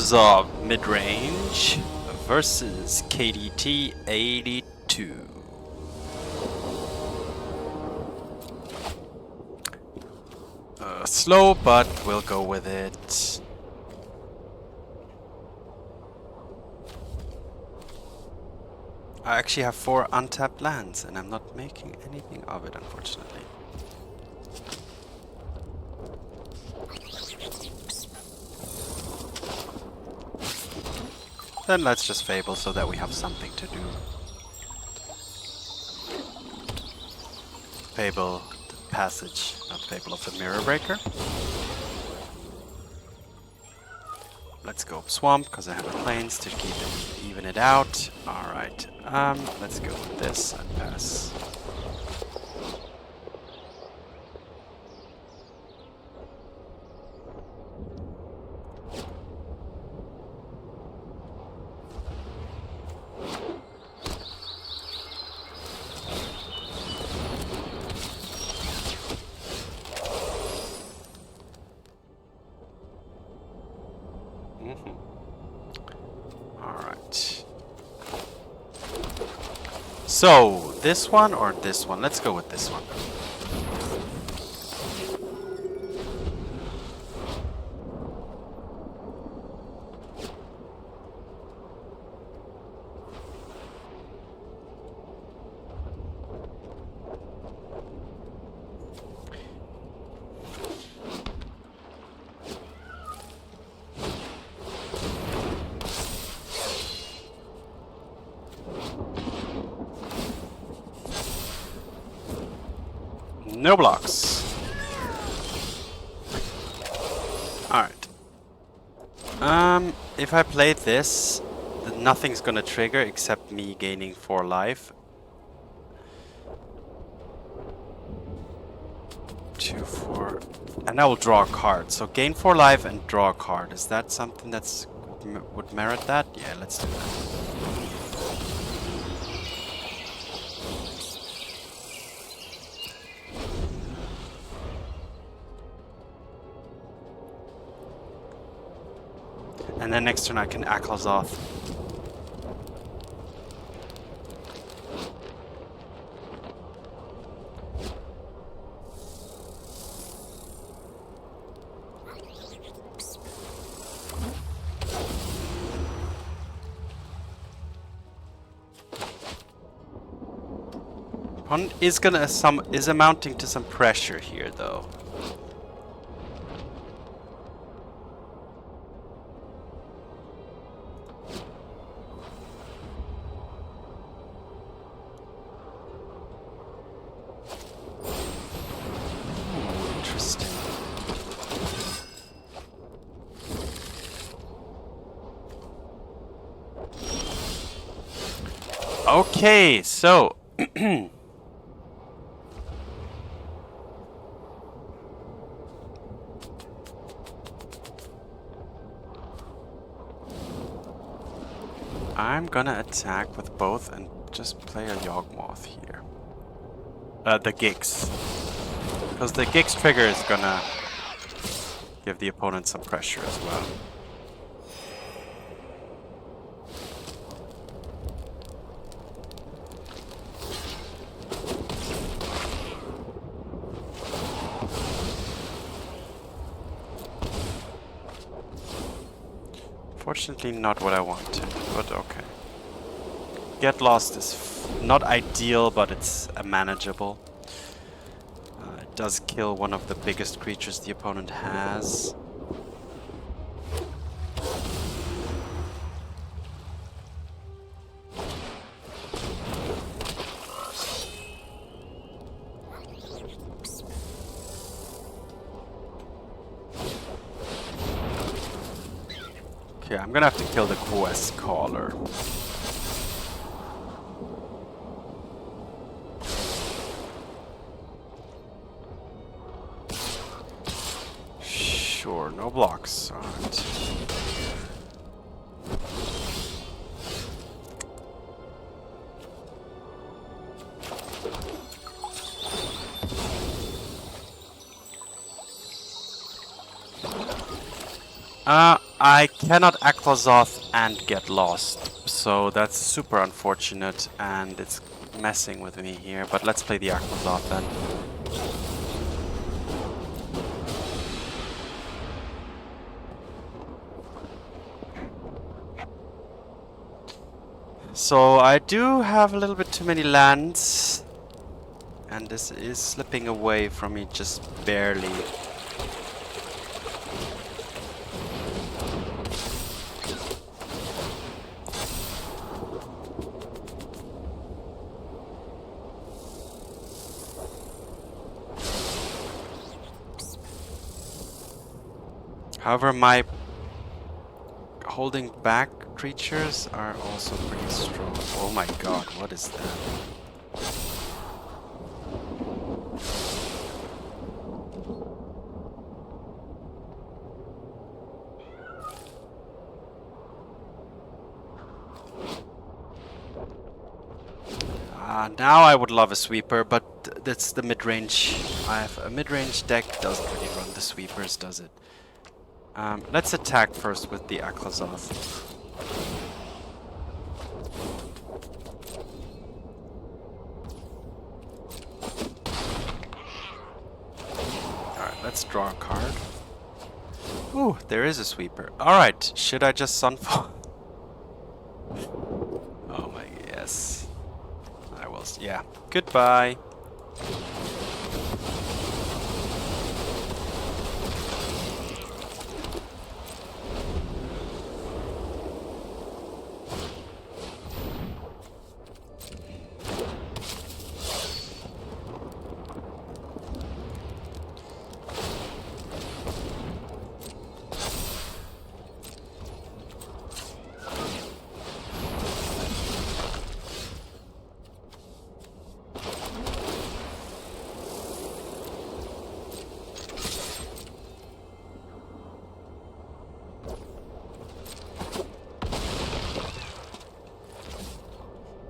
Orzhov Midrange versus KDT 82. Slow, but we'll go with it. I actually have 4 untapped lands, and I'm not making anything of it, unfortunately. Then let's just Fable so that we have something to do. Fabled Passage, not Fable of the Mirror Breaker. Let's go Swamp, because I have planes to keep it, even it out. Alright, let's go with this and pass. Alright. So, this one or this one? Let's go with this one. No blocks. Alright. If I play this, then nothing's gonna trigger except me gaining 4 life. 2, 4. And I will draw a card. So gain 4 life and draw a card. Is that something that's would merit that? Yeah, let's do that. And then next turn I can Aclazotz. Opponent is amounting to some pressure here though. Okay, so I'm gonna attack with both and just play a Yawgmoth here. The Gix. Because the Gix trigger is gonna give the opponent some pressure as well. Unfortunately not what I wanted, but okay. Get Lost is not ideal, but it's manageable. It does kill one of the biggest creatures the opponent has. Okay, I'm gonna have to kill the Quest Caller. Sure, no blocks. Alright. I cannot Aclazotz and get lost, so that's super unfortunate, and it's messing with me here. But let's play the Aclazotz then. So I do have a little bit too many lands, and this is slipping away from me just barely. However, my holding back creatures are also pretty strong. Oh my god, what is that? Now I would love a sweeper, but that's the mid-range. I have a mid-range deck, doesn't really run the sweepers, does it? Let's attack first with the Aclazotz. Alright, let's draw a card. Ooh, there is a sweeper. Alright, should I just Sunfall? Oh my, yes. I will, yeah. Goodbye.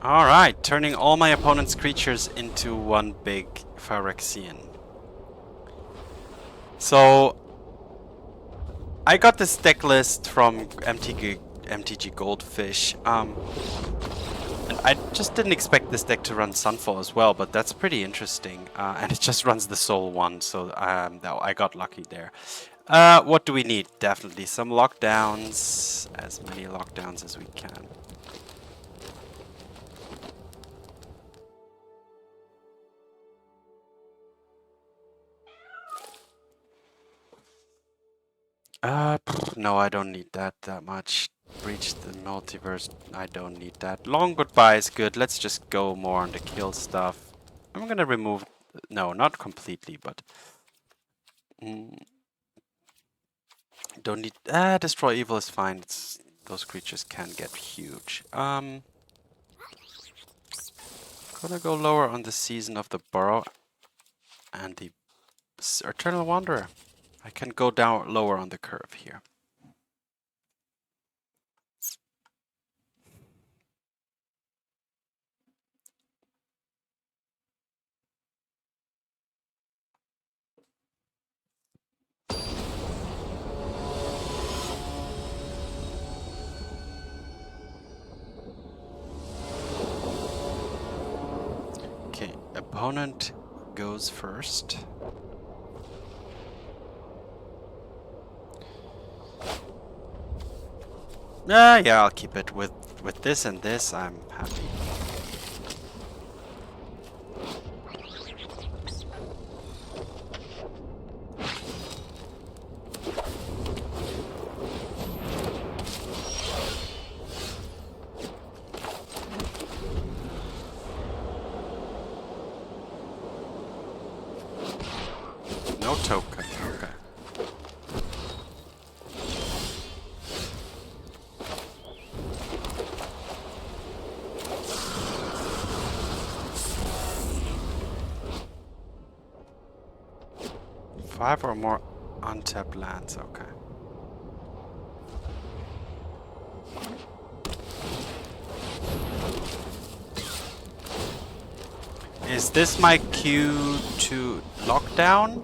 Alright, turning all my opponent's creatures into one big Phyrexian. So, I got this deck list from MTG Goldfish, and I just didn't expect this deck to run Sunfall as well, but that's pretty interesting, and it just runs the Soul one, so I got lucky there. What do we need? Definitely some lockdowns, as many lockdowns as we can. No, I don't need that much. Breach the Multiverse, I don't need that. Long Goodbye is good. Let's just go more on the kill stuff. I'm gonna remove... No, not completely, but... don't need... Destroy Evil is fine. Those creatures can get huge. Gonna go lower on the Season of the Burrow and the Eternal Wanderer. I can go down lower on the curve here. Okay, opponent goes first. Yeah, I'll keep it with this and this. I'm happy. No token. Okay. Five or more untapped lands, okay. Is this my cue to lockdown?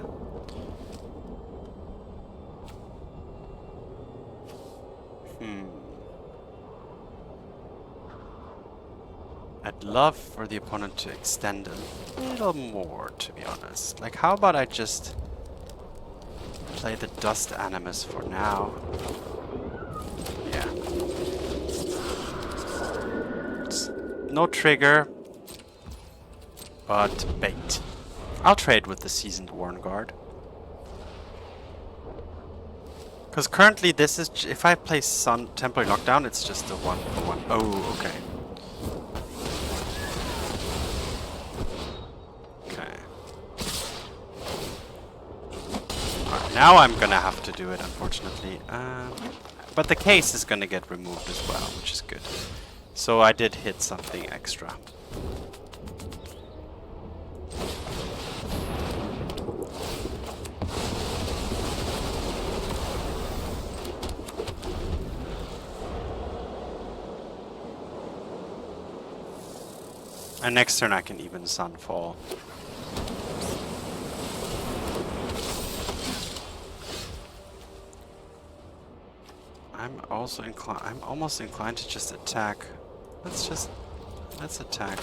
I'd love for the opponent to extend a little more, to be honest. Like, how about I just play the Dust Animus for now? Yeah. It's no trigger, but bait. I'll trade with the Seasoned Worn Guard. Because currently this is, if I play Sun Temporary Lockdown, it's just a 1/1. Oh, okay. Okay. Alright, now I'm gonna have to do it, unfortunately. But the case is gonna get removed as well, which is good. So I did hit something extra. And next turn I can even Sunfall. I'm almost inclined to just attack. Let's attack.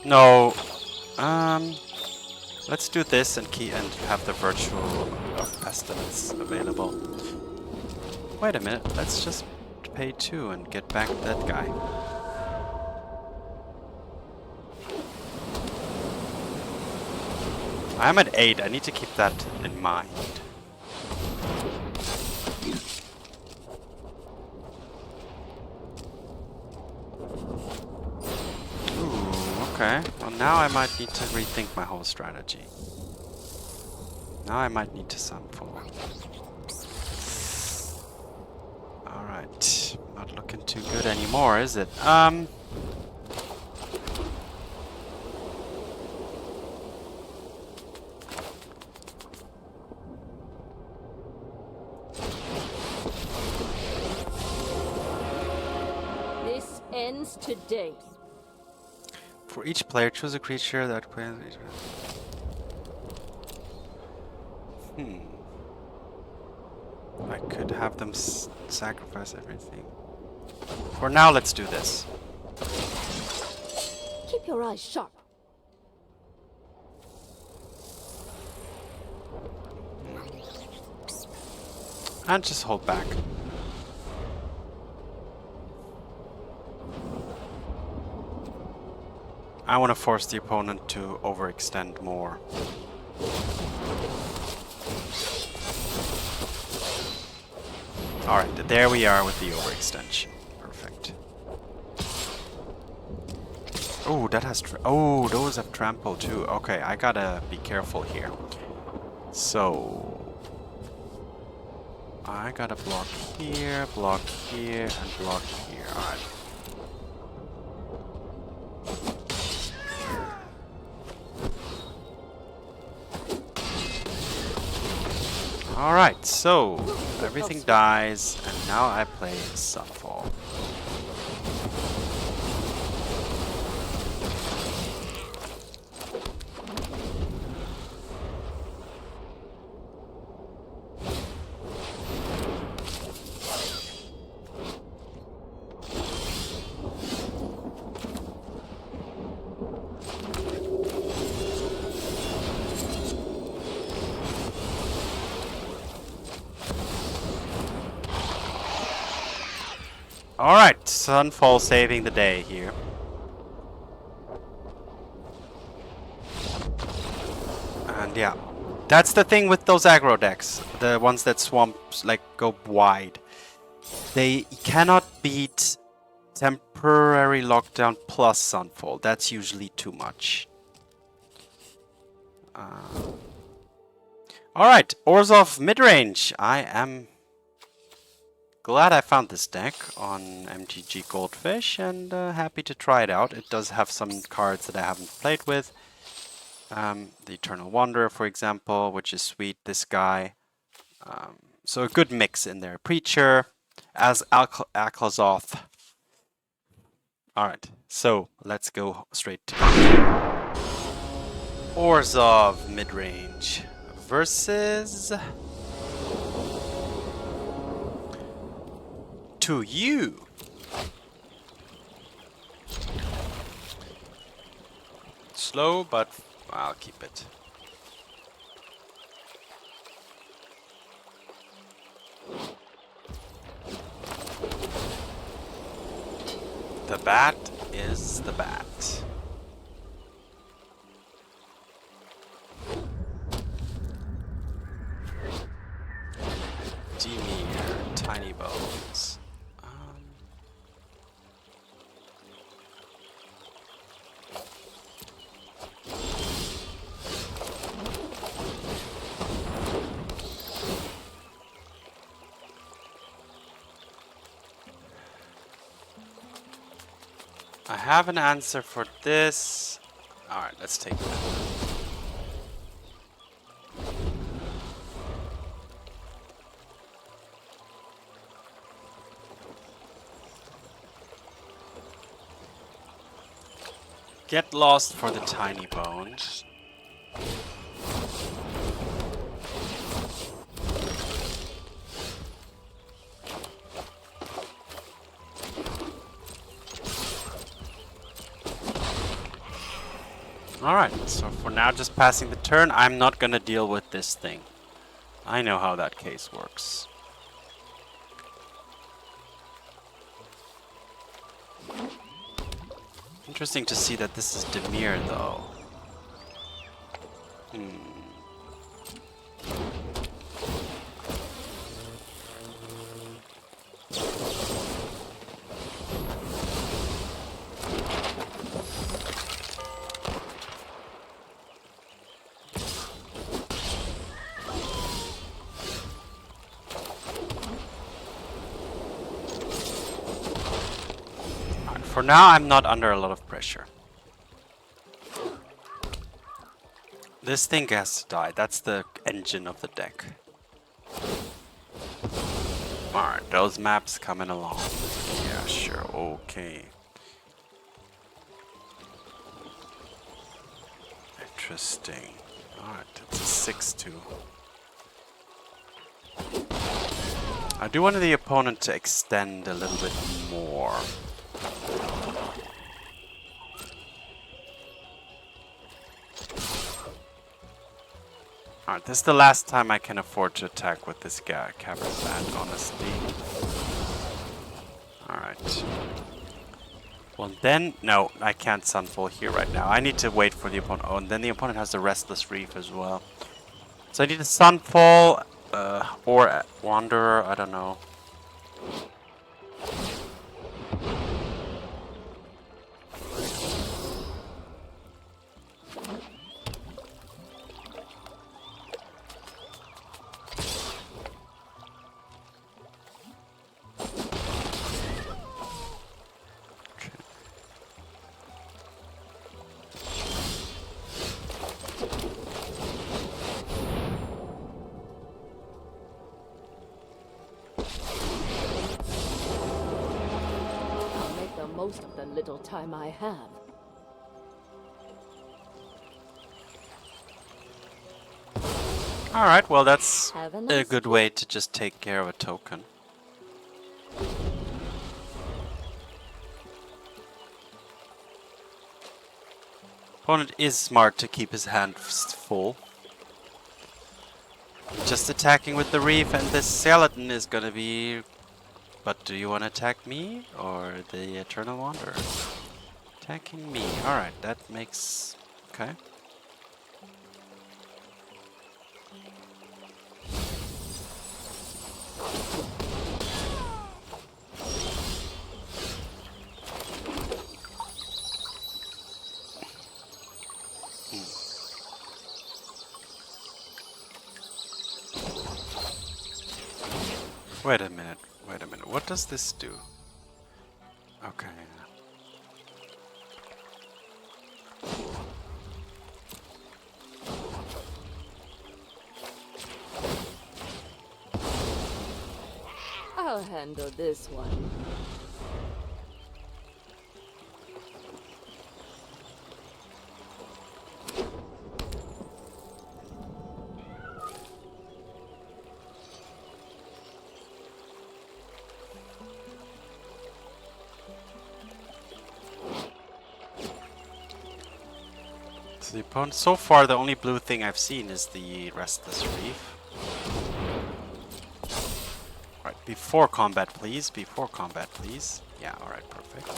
No. Let's do this and have the virtual of pestilence available. Wait a minute, let's just pay 2 and get back that guy. I'm at 8, I need to keep that in mind. Ooh, okay. Well, now I might need to rethink my whole strategy. Now I might need to Sunfall. Alright. Not looking too good anymore, is it? This ends today. For each player, choose a creature that plays. I could have them sacrifice everything. For now, let's do this. Keep your eyes sharp. And just hold back. I want to force the opponent to overextend more. Alright, there we are with the overextension. Perfect. Oh, that has... oh, those have trample too. Okay, I gotta be careful here. So... I gotta block here, and block here. Alright. Alright, so everything dies, and now I play Sunfall. Alright, Sunfall saving the day here. And yeah, that's the thing with those aggro decks. The ones that swamps, like, go wide. They cannot beat temporary lockdown plus Sunfall. That's usually too much. Alright, Orzhov Midrange. I am glad I found this deck on MTG Goldfish, and happy to try it out. It does have some cards that I haven't played with. The Eternal Wanderer, for example, which is sweet, this guy. So a good mix in there. Preacher, as Aclazotz. Alright, so let's go straight to Orzhov Midrange versus to you. Slow, but I'll keep it. The bat is the bat. Demir, tiny bones. I have an answer for this. Alright, let's take that. Get lost for the tiny bones. Alright, so for now just passing the turn. I'm not gonna deal with this thing. I know how that case works. Interesting to see that this is Dimir though. For now, I'm not under a lot of pressure. This thing has to die. That's the engine of the deck. Alright, those maps coming along. Yeah, sure, okay. Interesting. Alright, it's a 6-2. I do want the opponent to extend a little bit more. Alright, this is the last time I can afford to attack with this Cavern Bat, honestly. Alright. Well then, no, I can't Sunfall here right now. I need to wait for the opponent. Oh, and then the opponent has the Restless Reef as well. So I need a Sunfall, or a Wanderer, I don't know. Most of the little time I have. Alright, well that's Have a a nice good way to just take care of a token. Opponent is smart to keep his hand full. Just attacking with the reef, and this skeleton is gonna be... But do you want to attack me or the Eternal Wanderer? Attacking me. Alright, that makes... Okay. Wait a minute. Wait a minute. What does this do? Okay. I'll handle this one. So the opponent, so far the only blue thing I've seen is the Restless Reef. Alright, before combat please, before combat please. Yeah, alright, perfect.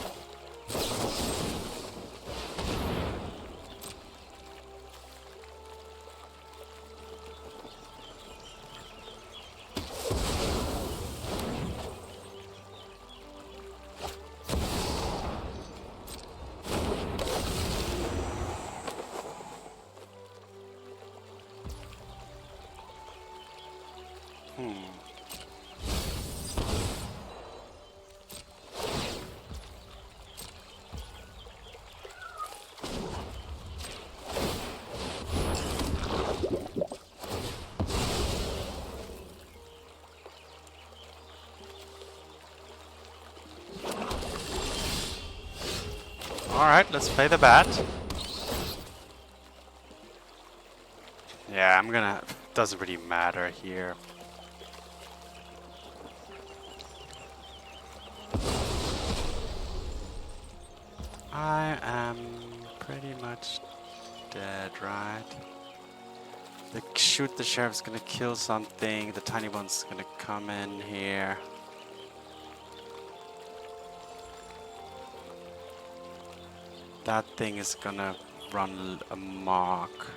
Alright, let's play the bat. Yeah, I'm gonna... doesn't really matter here. I am pretty much dead, right? Shoot the sheriff's gonna kill something. The tiny one's gonna come in here. That thing is gonna run amok.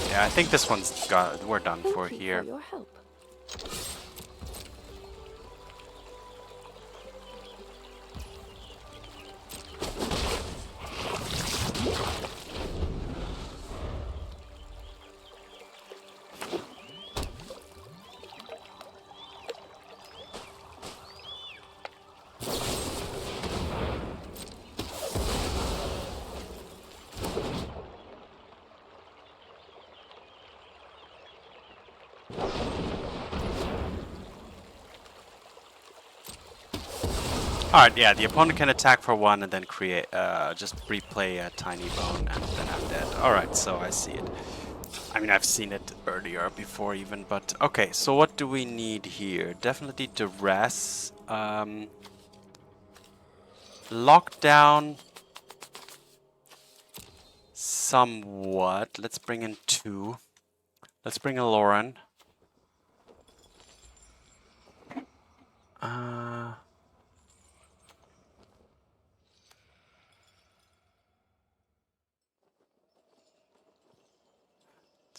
Yeah, I think this one's got. We're done for here. For your help. Alright, yeah, the opponent can attack for one and then create, just replay a tiny bone and then I'm dead. Alright, so I see it. I mean, I've seen it earlier before even, but okay, so what do we need here? Definitely Duress. Lockdown. Somewhat. Let's bring in 2. Let's bring in Loran.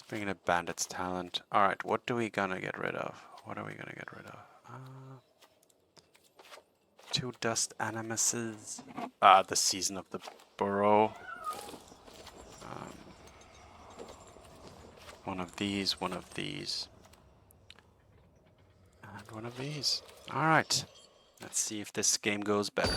Bring in a Bandit's talent. Alright, what do we gonna get rid of? What are we gonna get rid of? 2 Dust Animuses. The Season of the Burrow. One of these, one of these. And one of these. Alright. Let's see if this game goes better.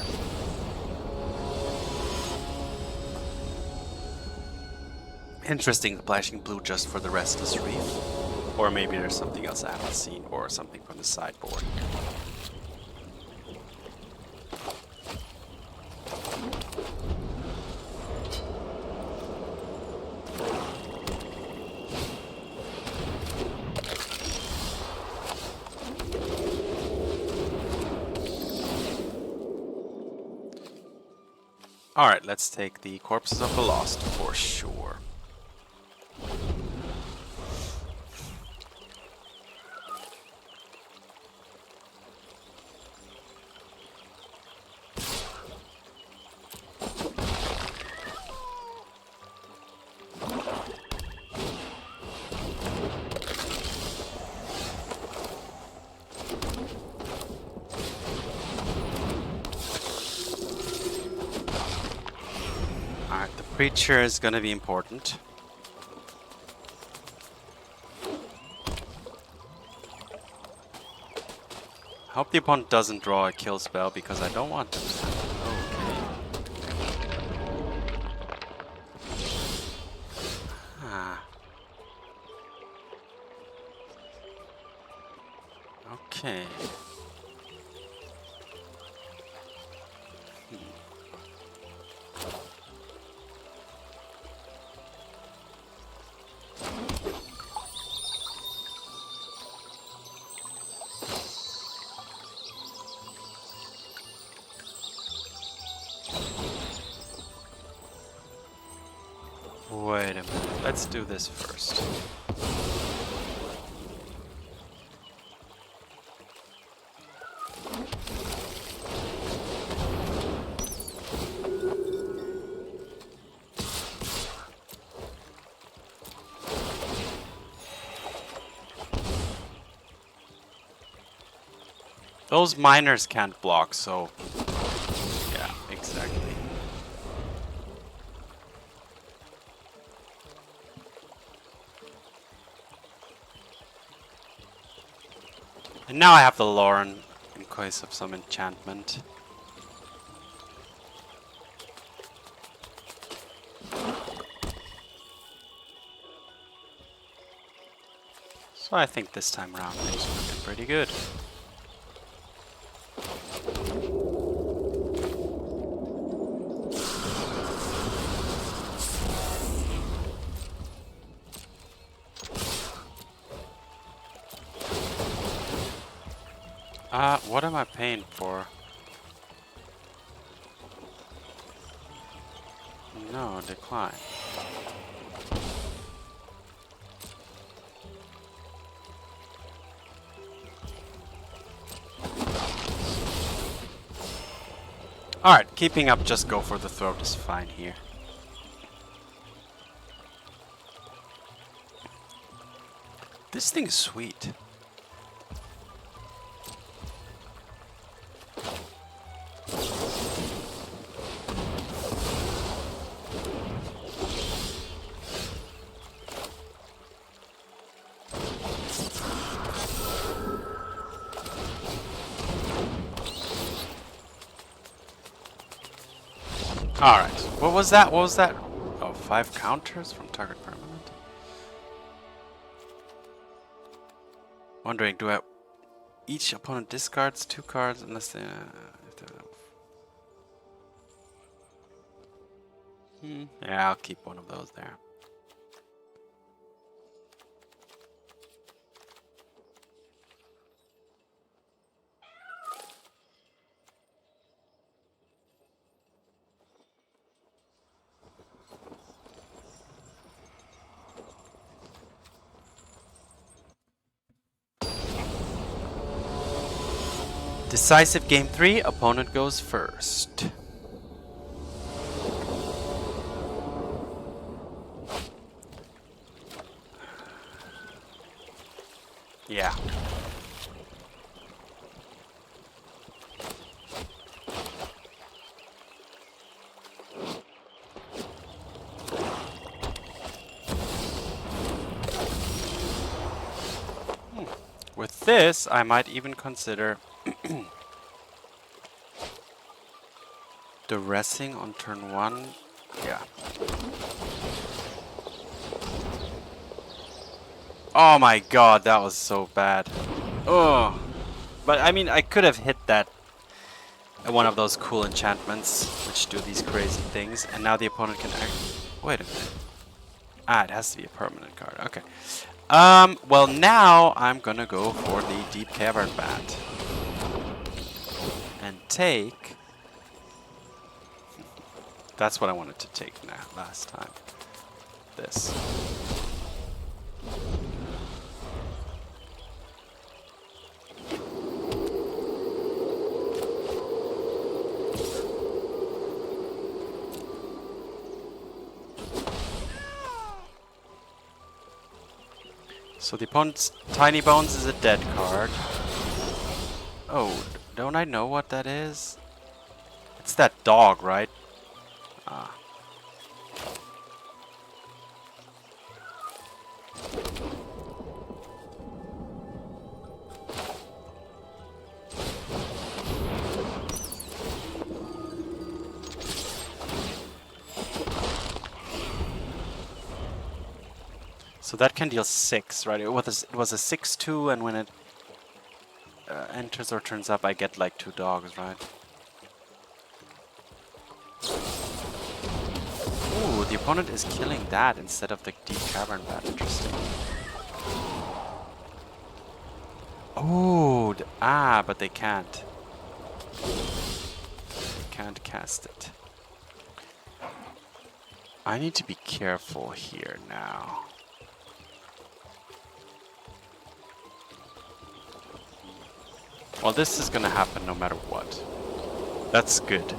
Interesting, flashing blue just for the Restless Reef. Or maybe there's something else I haven't seen, or something from the sideboard. Alright, let's take the Corpses of the Lost for sure. Creature is going to be important. I hope the opponent doesn't draw a kill spell because I don't want him to. Okay. let's do this first. Those miners can't block, so yeah, exactly. And now I have the Loran in case of some enchantment. So I think this time around things are looking pretty good. What am I paying for? No, decline. Alright, keeping up, just go for the throat is fine here. This thing is sweet. Alright, what was that? What was that? Oh, 5 counters from target permanent? Wondering, do I... Each opponent discards 2 cards unless they... Yeah, I'll keep one of those there. Decisive game 3, opponent goes first. Yeah. With this, I might even consider Duressing on turn 1. Yeah. Oh my god, that was so bad. Oh. But I mean, I could have hit that one of those cool enchantments which do these crazy things, and now the opponent can act. Wait a minute. Ah, it has to be a permanent card. Okay. Well now I'm gonna go for the Deep-Cavern Bat. And take... That's what I wanted to take now, last time. This. So the opponent's Tiny Bones is a dead card. Oh, don't I know what that is? It's that dog, right? Ah. So that can deal 6, right? It was a 6/2, and when it enters or turns up, I get like 2 dogs, right? Ooh, the opponent is killing that instead of the Deep-Cavern Bat. Interesting. Oh, but they can't. They can't cast it. I need to be careful here now. Well, this is gonna happen no matter what. That's good.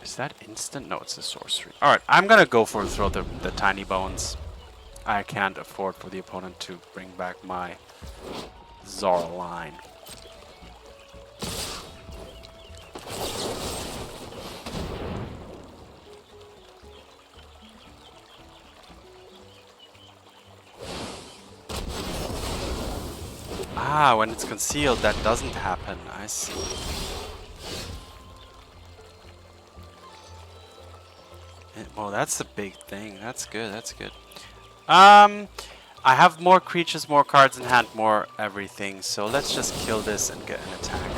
Is that instant? No, it's a sorcery. Alright, I'm gonna go for throw the tiny bones. I can't afford for the opponent to bring back my Zoraline. Ah, when it's concealed, that doesn't happen. I see. Well, that's a big thing. That's good. That's good. I have more creatures, more cards in hand, more everything. So let's just kill this and get an attack.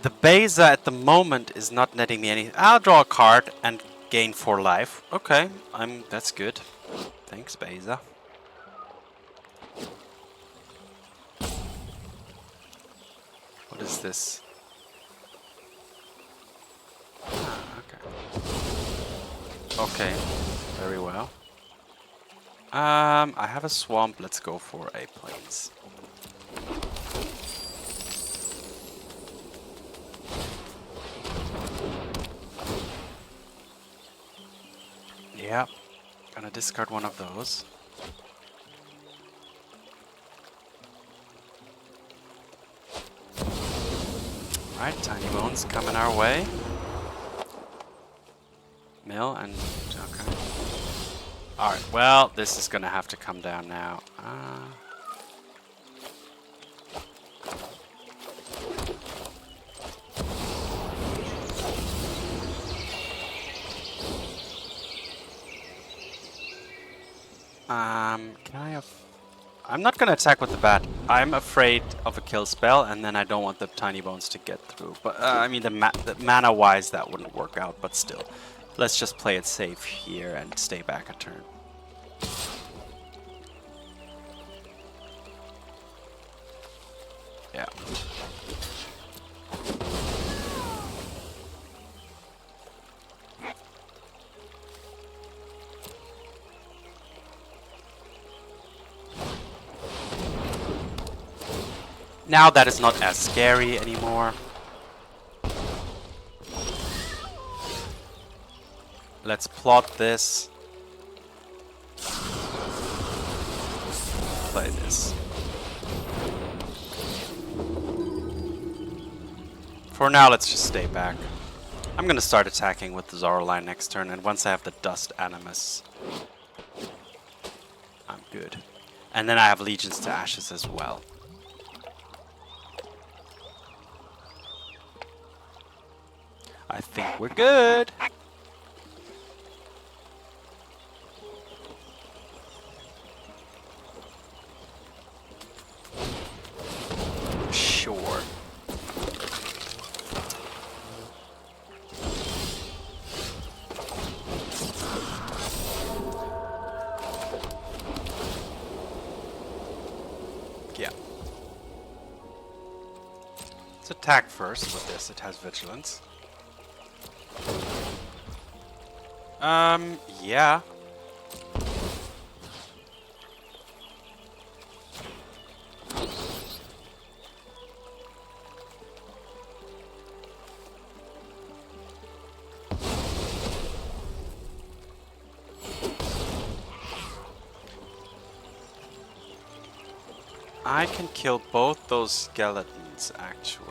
The Beza at the moment is not netting me anything. I'll draw a card and gain 4 life. Okay, that's good. Thanks, Beza. What is this? Ah, okay. Okay, very well. I have a swamp. Let's go for a plains. Yeah, gonna discard one of those. Right, tiny bones coming our way. Mill and okay. Alright, well, this is gonna have to come down now. Can I have... I'm not gonna attack with the bat. I'm afraid of a kill spell, and then I don't want the tiny bones to get through. But, I mean, the mana-wise, that wouldn't work out, but still. Let's just play it safe here and stay back a turn. Yeah. Now that is not as scary anymore. Let's plot this. Play this. For now, let's just stay back. I'm gonna start attacking with the Zoraline next turn, and once I have the Dust Animus, I'm good. And then I have Legions to Ashes as well. I think we're good. Sure. Yeah. Let's attack first with this. It has vigilance. Yeah. I can kill both those skeletons, actually.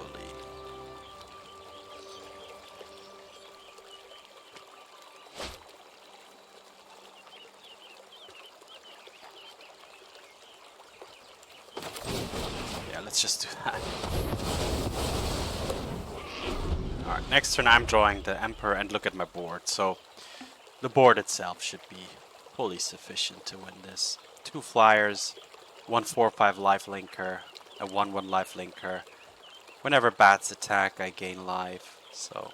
Let's just do that. Alright. Alright, next turn I'm drawing the Emperor and look at my board. So the board itself should be fully sufficient to win this. 2 flyers, 1 4/5 lifelinker, a 1/1 lifelinker. Whenever bats attack, I gain life. So.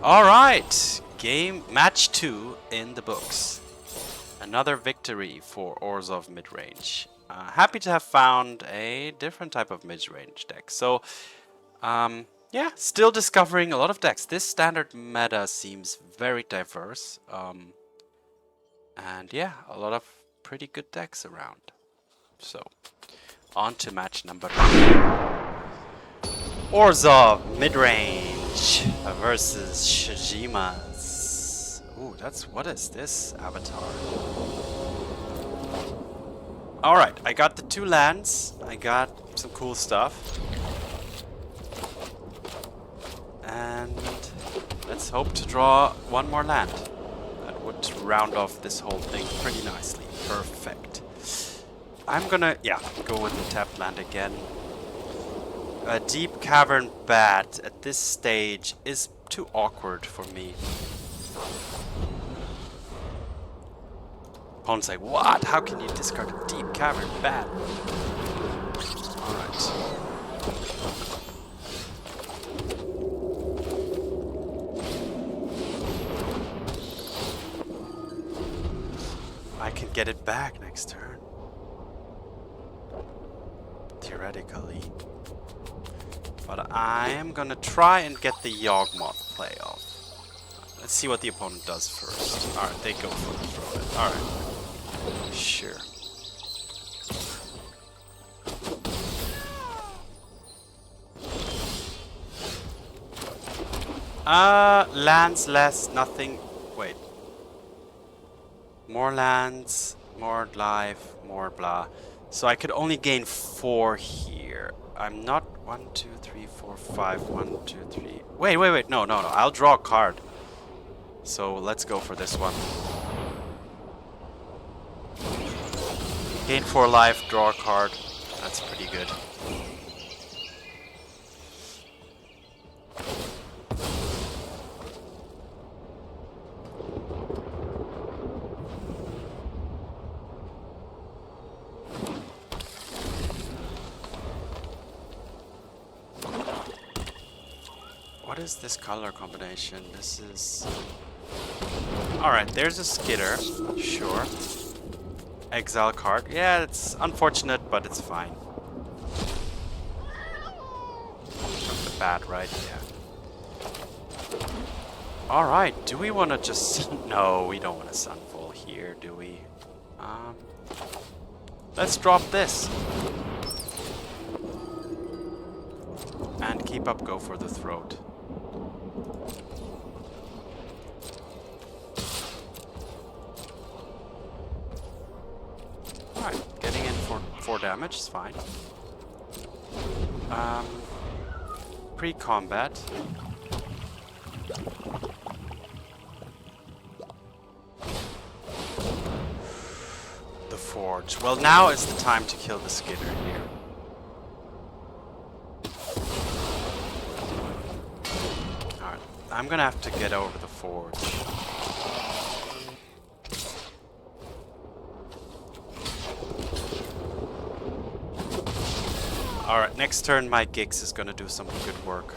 Alright, match 2 in the books. Another victory for Orzhov Midrange. Happy to have found a different type of mid-range deck. So, yeah, still discovering a lot of decks. This standard meta seems very diverse. And yeah, a lot of pretty good decks around. So, on to match number 2. Orzhov Midrange versus Shijima's. Ooh, what is this avatar? Alright, I got the 2 lands. I got some cool stuff. And let's hope to draw 1 more land. That would round off this whole thing pretty nicely. Perfect. I'm gonna, go with the tapped land again. A Deep-Cavern Bat at this stage is too awkward for me. Opponent's like, what? How can you discard a Deep-Cavern Bat? Alright. I can get it back next turn. Theoretically. But I am gonna try and get the Yawgmoth play off. Let's see what the opponent does first. Alright, they go for the throw it. Alright. Sure. Lands less, nothing. Wait. More lands, more life, more blah. So I could only gain 4 here. I'm not 1, 2, 3, 4, 5. 1, 2, 3. Wait. No. I'll draw a card. So let's go for this one. Gain 4 life, draw a card. That's pretty good. What is this color combination? This is... Alright, there's a Skitter. Sure. Exile card. Yeah, it's unfortunate, but it's fine. The bat, right? Yeah. Alright, do we want to just... No, we don't want a Sunfall here, do we? Let's drop this. And keep up, go for the throat. Alright, getting in for 4 damage is fine. Pre-combat. The Forge. Well, now is the time to kill the Skitter here. Alright, I'm gonna have to get over the Forge. Alright, next turn my Gix is gonna do some good work.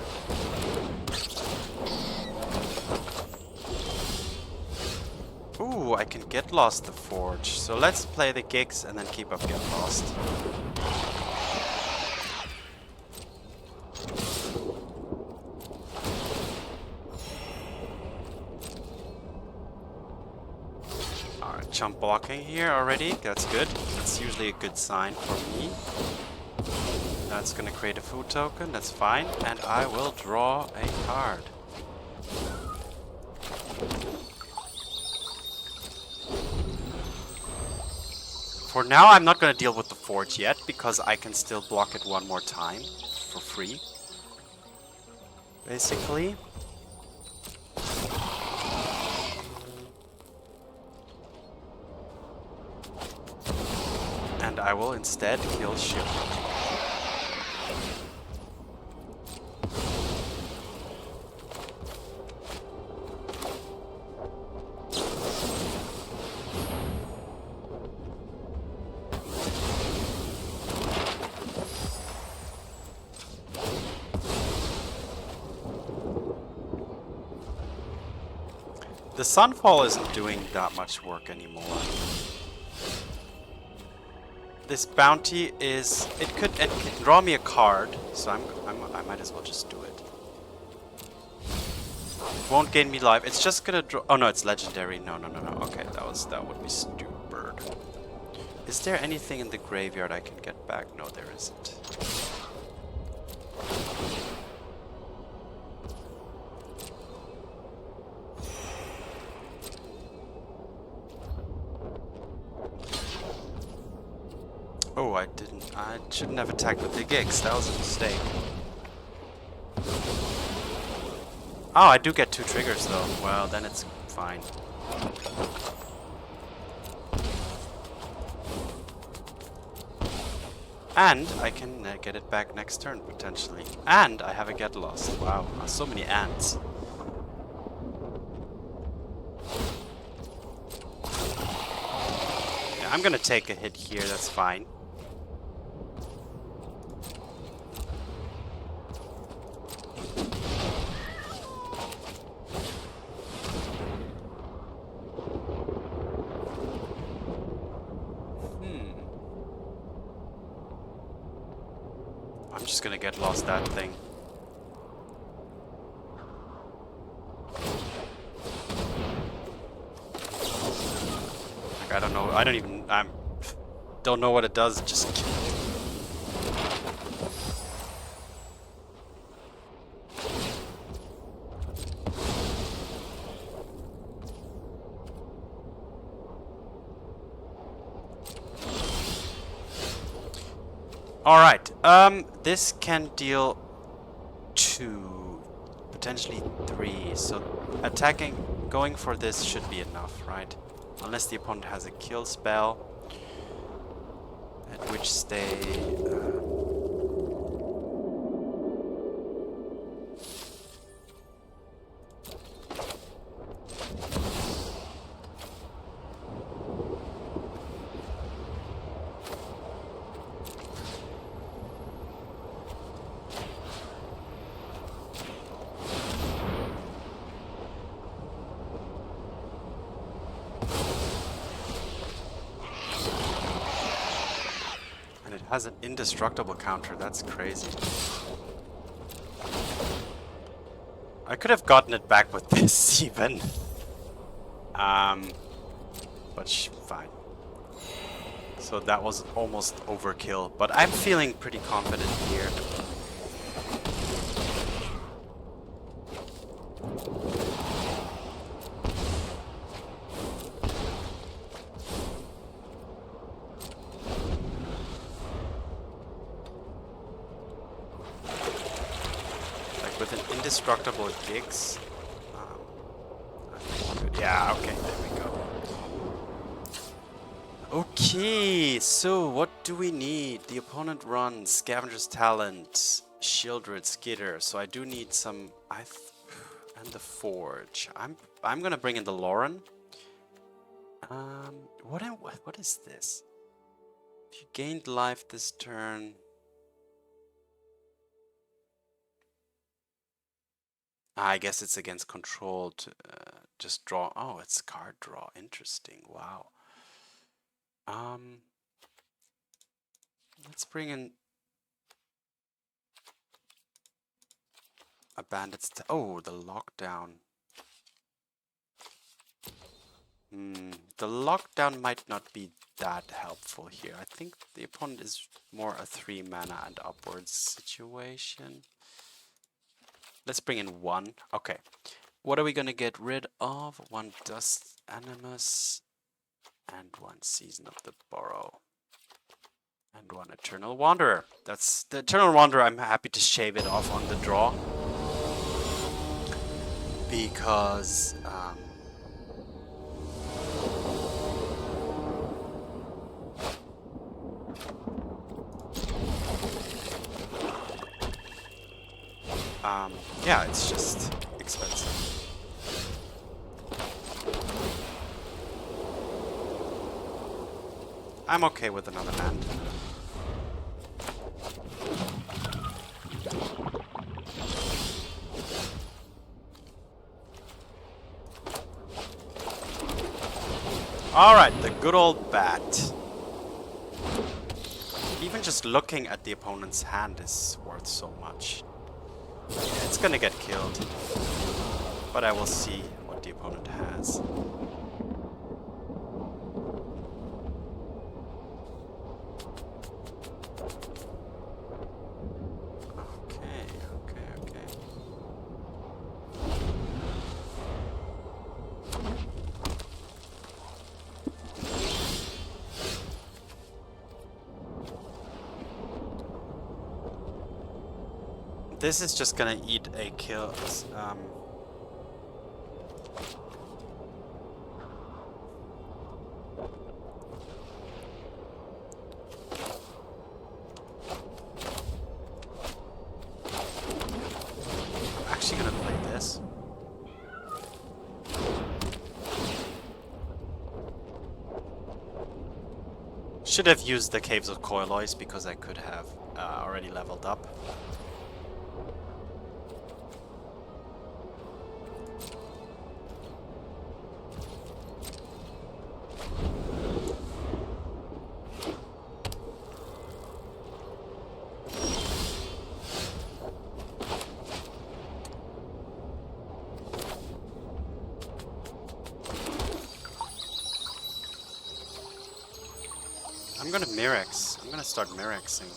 Ooh, I can get lost the Forge. So let's play the Gix and then keep up get lost. Alright, chump blocking here already. That's good. That's usually a good sign for me. That's gonna create a food token, that's fine, and I will draw a card. For now, I'm not gonna deal with the Forge yet, because I can still block it 1 more time, for free. Basically. And I will instead kill Shield. The Sunfall isn't doing that much work anymore. This bounty is... it can draw me a card, so I might as well just do it. It won't gain me life. It's just gonna draw... oh no, it's legendary. No. Okay, that would be stupid. Is there anything in the graveyard I can get back? No, there isn't. Oh, I shouldn't have attacked with the gigs. That was a mistake. Oh, I do get 2 triggers though. Well, then it's fine. And I can get it back next turn, potentially. And I have a get lost. Wow, so many ants. Yeah, I'm gonna take a hit here, that's fine. I'm just gonna get lost that thing. Like, I don't know. I don't know what it does. Just kill it. Alright, this can deal 2, potentially 3, so going for this should be enough, right? Unless the opponent has a kill spell, at which they... has an indestructible counter, that's crazy. I could have gotten it back with this even. But fine. So that was almost overkill, but I'm feeling pretty confident here. Indestructible gigs. Yeah, okay, there we go. Okay, so what do we need? The opponent runs Scavenger's Talent, Shieldred, Skitter. So I do need some. And the Forge. I'm gonna bring in the Loran. What is this? If you gained life this turn. I guess it's against control to just draw. Oh, it's card draw. Interesting. Wow. Let's bring in a Bandit's. Oh, the lockdown. The lockdown might not be that helpful here. I think the opponent is more a 3 mana and upwards situation. Let's bring in 1. Okay. What are we going to get rid of? 1 Dust Animus and 1 Season of the Burrow. And 1 Eternal Wanderer. That's the Eternal Wanderer. I'm happy to shave it off on the draw. Because yeah, it's just expensive. I'm okay with another hand. Alright, the good old bat. Even just looking at the opponent's hand is worth so much. It's gonna get killed. But I will see what the opponent has. This is just gonna eat a kill. Actually gonna play this. Should have used the Caves of Koilos because I could have already leveled up. I'm gonna Mirrex. I'm gonna start Mirrexing.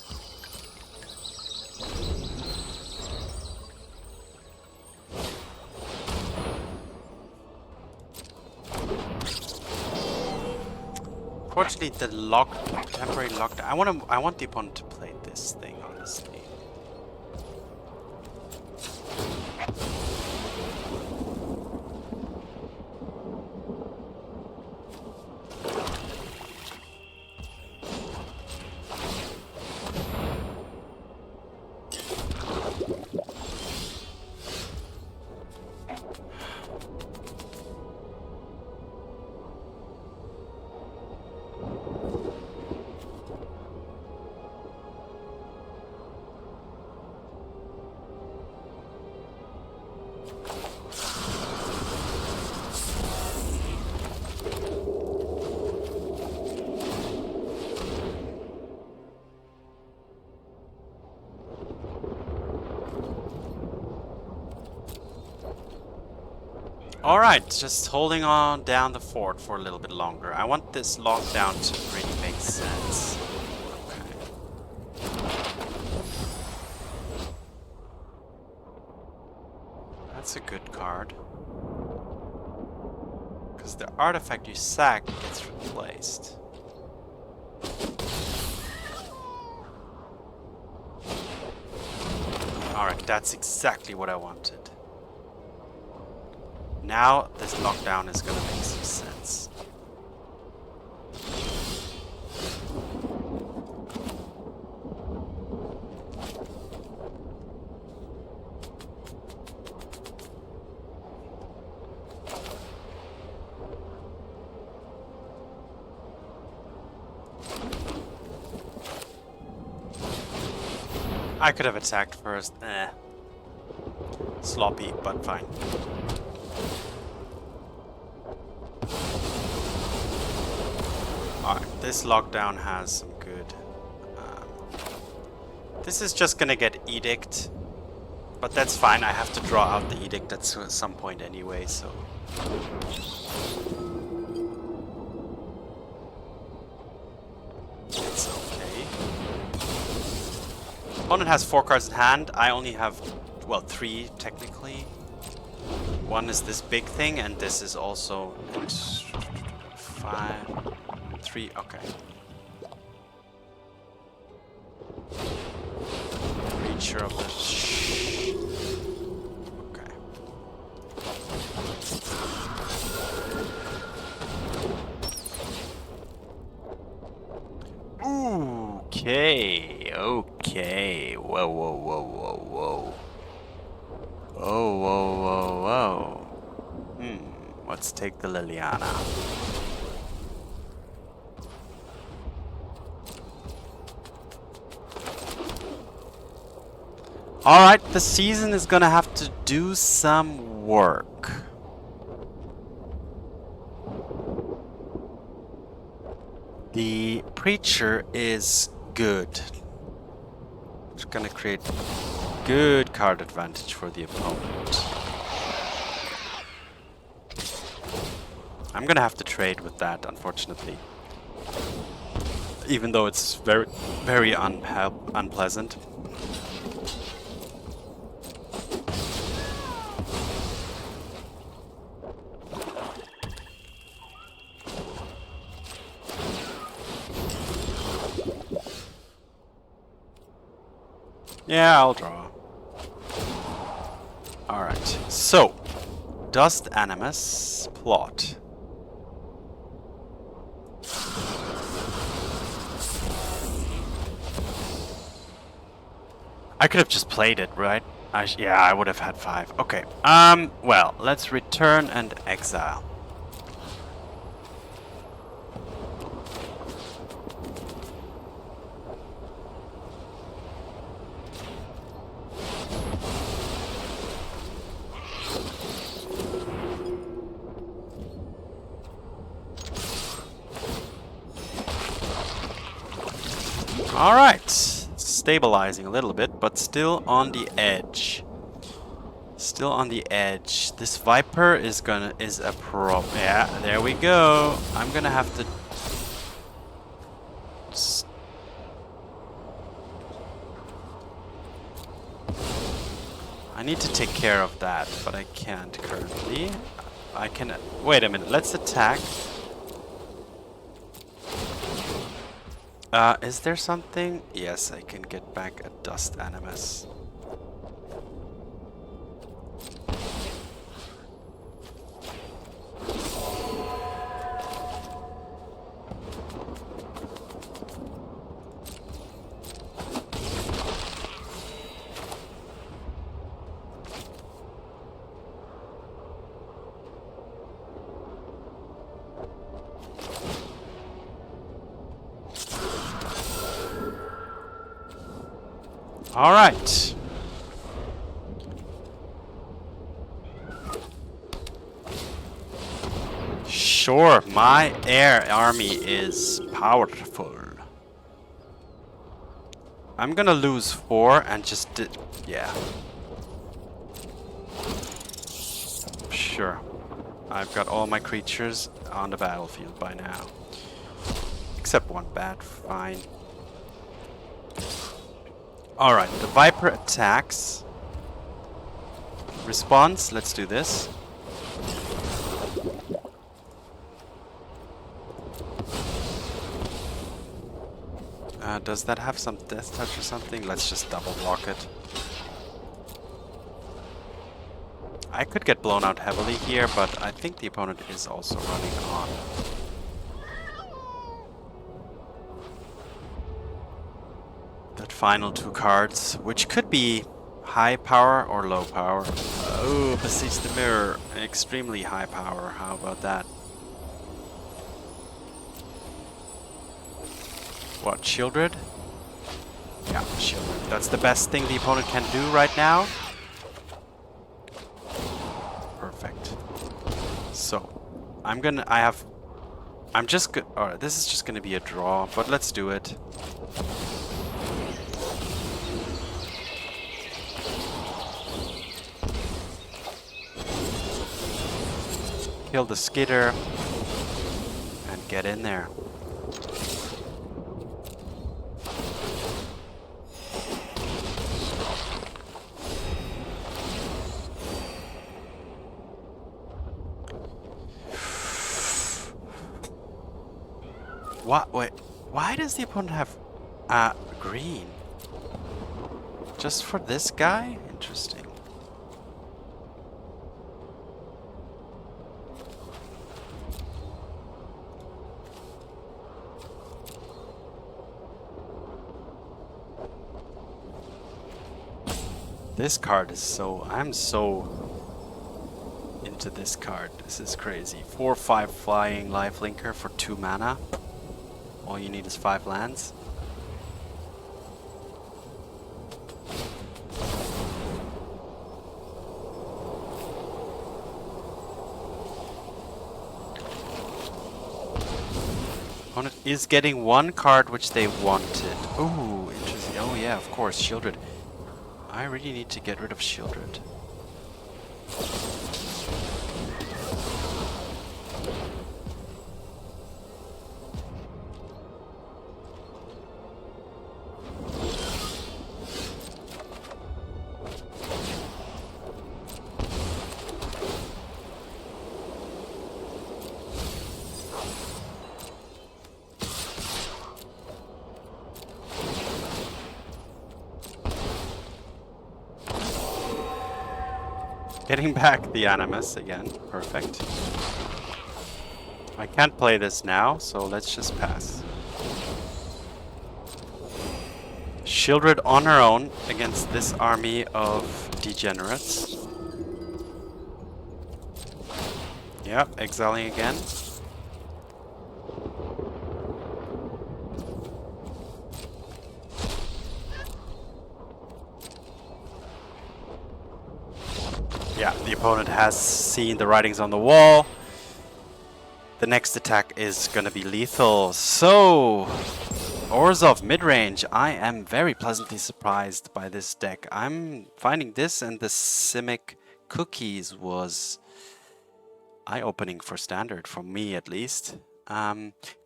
Fortunately, the temporary lockdown. I want the opponent to play this thing, honestly. Alright, just holding on down the fort for a little bit longer. I want this lockdown to really make sense. Okay. That's a good card. Because the artifact you sack gets replaced. Alright, that's exactly what I wanted. Now this lockdown is gonna make some sense. I could have attacked first. Sloppy, but fine. Alright, this lockdown has some good... this is just gonna get Edict, but that's fine. I have to draw out the Edict at some point anyway, so... it's okay. Opponent has 4 cards in hand. I only have, well, 3 technically. One is this big thing, and this is also 5... 3, okay. Creature of the okay. Okay. Whoa. Whoa. Let's take the Liliana. Alright, the season is gonna have to do some work. The Preacher is good. It's gonna create good card advantage for the opponent. I'm gonna have to trade with that, unfortunately. Even though it's very unpleasant. Yeah, I'll draw. Alright, so Dust Animus plot. I could have just played it, right? Yeah, I would have had 5. Okay. Well, let's return and exile. All right. Stabilizing a little bit, but still on the edge. Still on the edge. This Viper is a problem. Yeah, there we go. I'm gonna have to. I need to take care of that, but I can't currently. I can. Wait a minute. Let's attack. Is there something? Yes, I can get back a Dust Animus. All right. Sure, my air army is powerful. I'm gonna lose 4 and just yeah. Sure. I've got all my creatures on the battlefield by now. Except 1 bat, fine. Alright, the Viper attacks. Response, let's do this. Does that have some death touch or something? Let's just double block it. I could get blown out heavily here, but I think the opponent is also running on. That final 2 cards, which could be high power or low power. Oh, Besiege the Mirror, extremely high power. How about that? What, Shieldred? Yeah, Shieldred. That's the best thing the opponent can do right now. Perfect. So, alright, this is just gonna be a draw, but let's do it. Kill the Skidder and get in there. What? Wait. Why does the opponent have green? Just for this guy? Interesting. This card is I'm so into this card. This is crazy. 4/5 flying lifelinker for 2 mana. All you need is 5 lands. Opponent is getting one card which they wanted. Ooh, interesting. Oh yeah, of course, Shieldred. I really need to get rid of Shieldred. Getting back the Animus again. Perfect. I can't play this now, so let's just pass. Shieldred on her own against this army of degenerates. Yep, exiling again. Yeah, the opponent has seen the writings on the wall. The next attack is gonna be lethal. So, Orzhov Midrange. I am very pleasantly surprised by this deck. I'm finding this and the Simic Cookies was eye-opening for Standard, for me at least.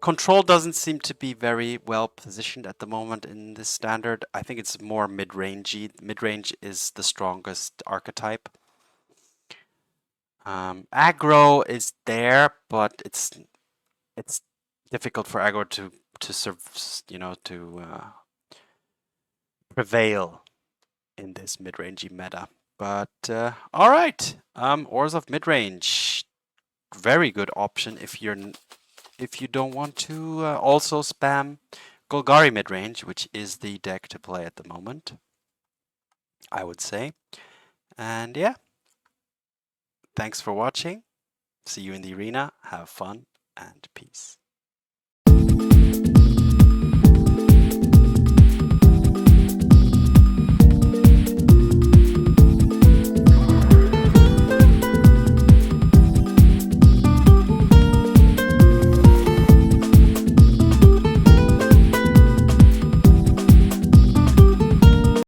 Control doesn't seem to be very well positioned at the moment in this Standard. I think it's more mid-rangey. Mid-range is the strongest archetype. Aggro is there, but it's difficult for aggro to serve, you know, to prevail in this mid-rangey meta. But all right, Orzhov Midrange, very good option if you don't want to also spam Golgari Midrange, which is the deck to play at the moment, I would say. And yeah, thanks for watching. See you in the arena. Have fun and peace.